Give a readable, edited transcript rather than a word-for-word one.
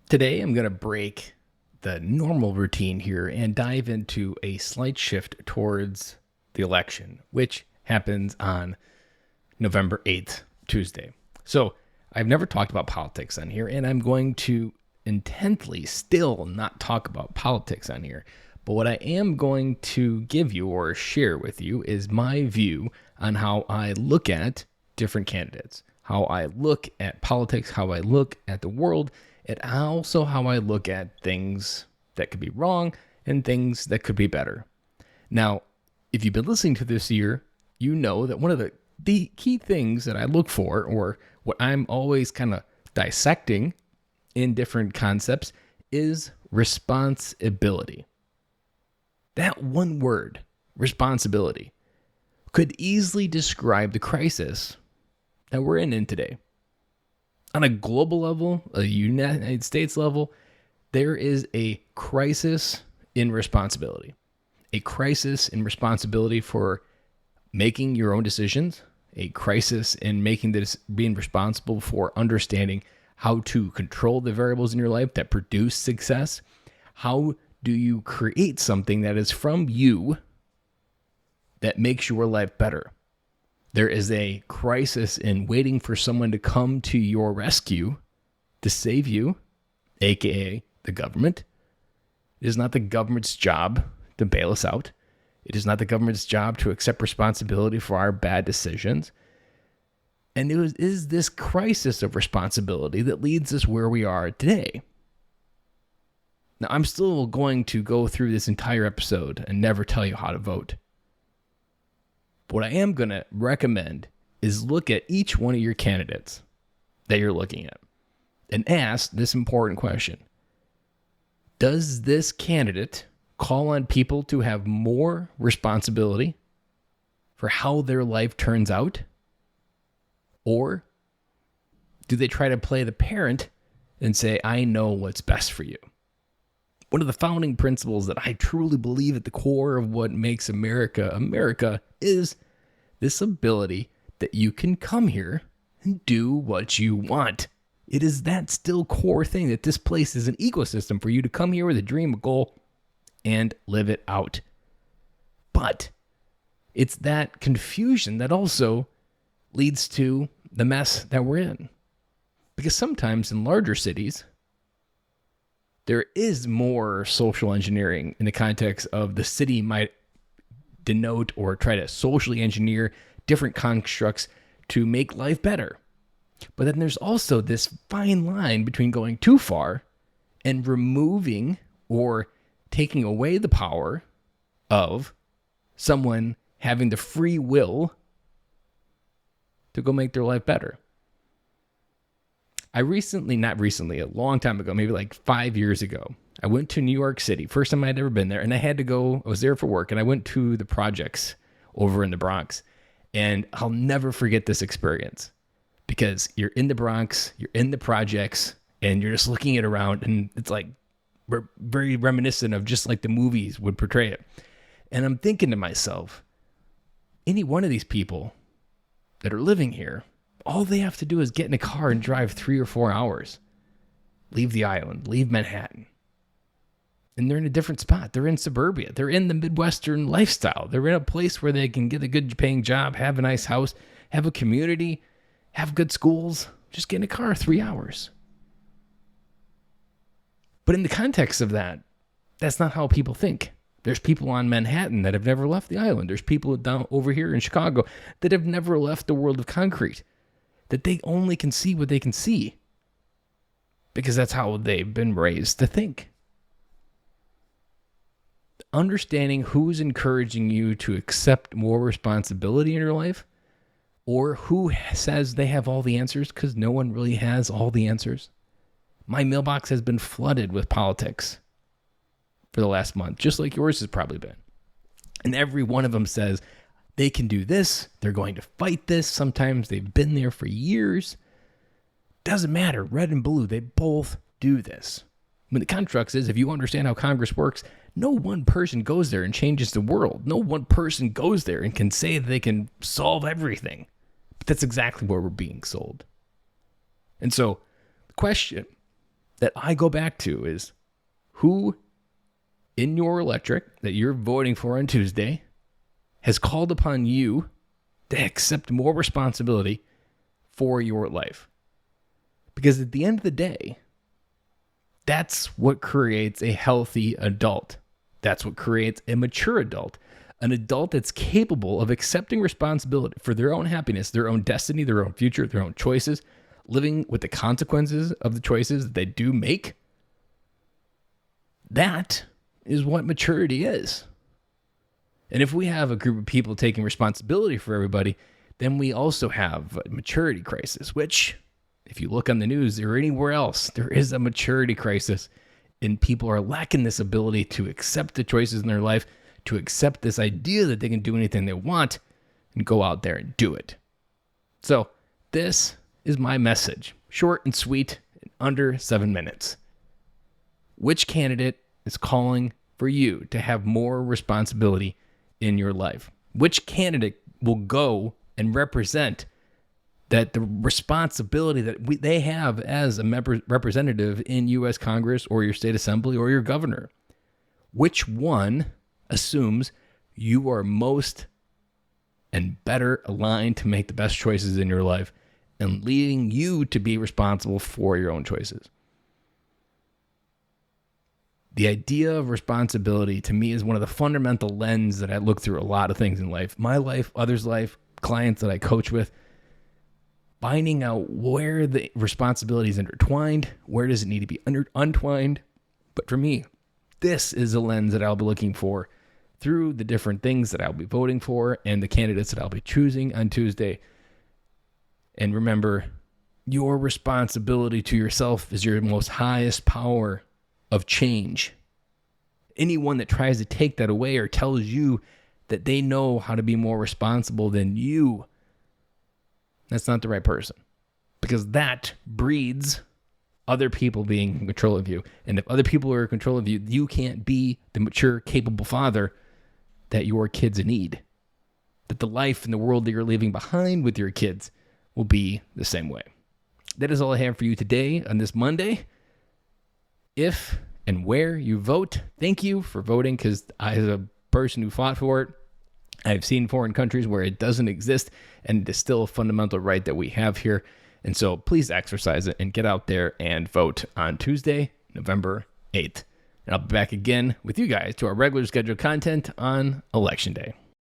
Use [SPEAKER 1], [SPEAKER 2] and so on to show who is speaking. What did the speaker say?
[SPEAKER 1] Today, I'm going to break the normal routine here and dive into a slight shift towards the election, which happens on November 8th, Tuesday. So, I've never talked about politics on here, and I'm going to intently still not talk about politics on here. But what I am going to give you or share with you is my view on how I look at different candidates, how I look at politics, how I look at the world, and also how I look at things that could be wrong and things that could be better. Now, if you've been listening to this year, you know that one of the key things that I look for, or what I'm always kind of dissecting in different concepts, is responsibility. That one word, responsibility, could easily describe the crisis that we're in today. On a global level, a United States level, there is a crisis in responsibility. A crisis in responsibility for making your own decisions. A crisis in being responsible for understanding how to control the variables in your life that produce success. How do you create something that is from you that makes your life better? There is a crisis in waiting for someone to come to your rescue to save you, aka the government. It is not the government's job to bail us out. It is not the government's job to accept responsibility for our bad decisions. And it is this crisis of responsibility that leads us where we are today. Now, I'm still going to go through this entire episode and never tell you how to vote. But what I am going to recommend is look at each one of your candidates that you're looking at and ask this important question. Does this candidate call on people to have more responsibility for how their life turns out? Or do they try to play the parent and say, I know what's best for you? One of the founding principles that I truly believe at the core of what makes America America is this ability that you can come here and do what you want. It is that still core thing that this place is an ecosystem for you to come here with a dream, a goal, and live it out. But it's that confusion that also leads to the mess that we're in. Because sometimes in larger cities, there is more social engineering in the context of the city might denote or try to socially engineer different constructs to make life better. But then there's also this fine line between going too far and removing or taking away the power of someone having the free will to go make their life better. A long time ago, maybe like 5 years ago, I went to New York City. First time I'd ever been there. And I had to go, I was there for work, and I went to the projects over in the Bronx. And I'll never forget this experience. Because you're in the Bronx, you're in the projects, and you're just looking it around. And it's like, we're very reminiscent of just like the movies would portray it. And I'm thinking to myself, any one of these people that are living here, all they have to do is get in a car and drive 3 or 4 hours. Leave the island, leave Manhattan. And they're in a different spot. They're in suburbia. They're in the Midwestern lifestyle. They're in a place where they can get a good paying job, have a nice house, have a community, have good schools. Just get in a car 3 hours. But in the context of that, that's not how people think. There's people on Manhattan that have never left the island. There's people down over here in Chicago that have never left the world of concrete. That they only can see what they can see. Because that's how they've been raised to think. Understanding who's encouraging you to accept more responsibility in your life, or who says they have all the answers, because no one really has all the answers. My mailbox has been flooded with politics for the last month, just like yours has probably been. And every one of them says they can do this, they're going to fight this. Sometimes they've been there for years. Doesn't matter, red and blue, they both do this. I mean, the contract is, if you understand how Congress works, no one person goes there and changes the world. No one person goes there and can say that they can solve everything. But that's exactly where we're being sold. And so the question that I go back to is who in your electorate that you're voting for on Tuesday has called upon you to accept more responsibility for your life. Because at the end of the day, that's what creates a healthy adult. That's what creates a mature adult. An adult that's capable of accepting responsibility for their own happiness, their own destiny, their own future, their own choices, living with the consequences of the choices that they do make. That is what maturity is. And if we have a group of people taking responsibility for everybody, then we also have a maturity crisis, which, if you look on the news or anywhere else, there is a maturity crisis, and people are lacking this ability to accept the choices in their life, to accept this idea that they can do anything they want and go out there and do it. So this is my message, short and sweet, in under 7 minutes. Which candidate is calling for you to have more responsibility in your life? Which candidate will go and represent that the responsibility that they have as a representative in U.S. Congress or your state assembly or your governor? Which one assumes you are most and better aligned to make the best choices in your life and leading you to be responsible for your own choices? The idea of responsibility to me is one of the fundamental lenses that I look through a lot of things in life. My life, others' life, clients that I coach with. Finding out where the responsibility is intertwined, where does it need to be untwined. But for me, this is a lens that I'll be looking for through the different things that I'll be voting for and the candidates that I'll be choosing on Tuesday. And remember, your responsibility to yourself is your most highest power of change. Anyone that tries to take that away or tells you that they know how to be more responsible than you, that's not the right person. Because that breeds other people being in control of you. And if other people are in control of you, you can't be the mature, capable father that your kids need. That the life and the world that you're leaving behind with your kids will be the same way. That is all I have for you today on this Monday. If and where you vote, thank you for voting, because I, as a person who fought for it, I've seen foreign countries where it doesn't exist, and it is still a fundamental right that we have here. And so please exercise it and get out there and vote on Tuesday, November 8th. And I'll be back again with you guys to our regular scheduled content on Election Day.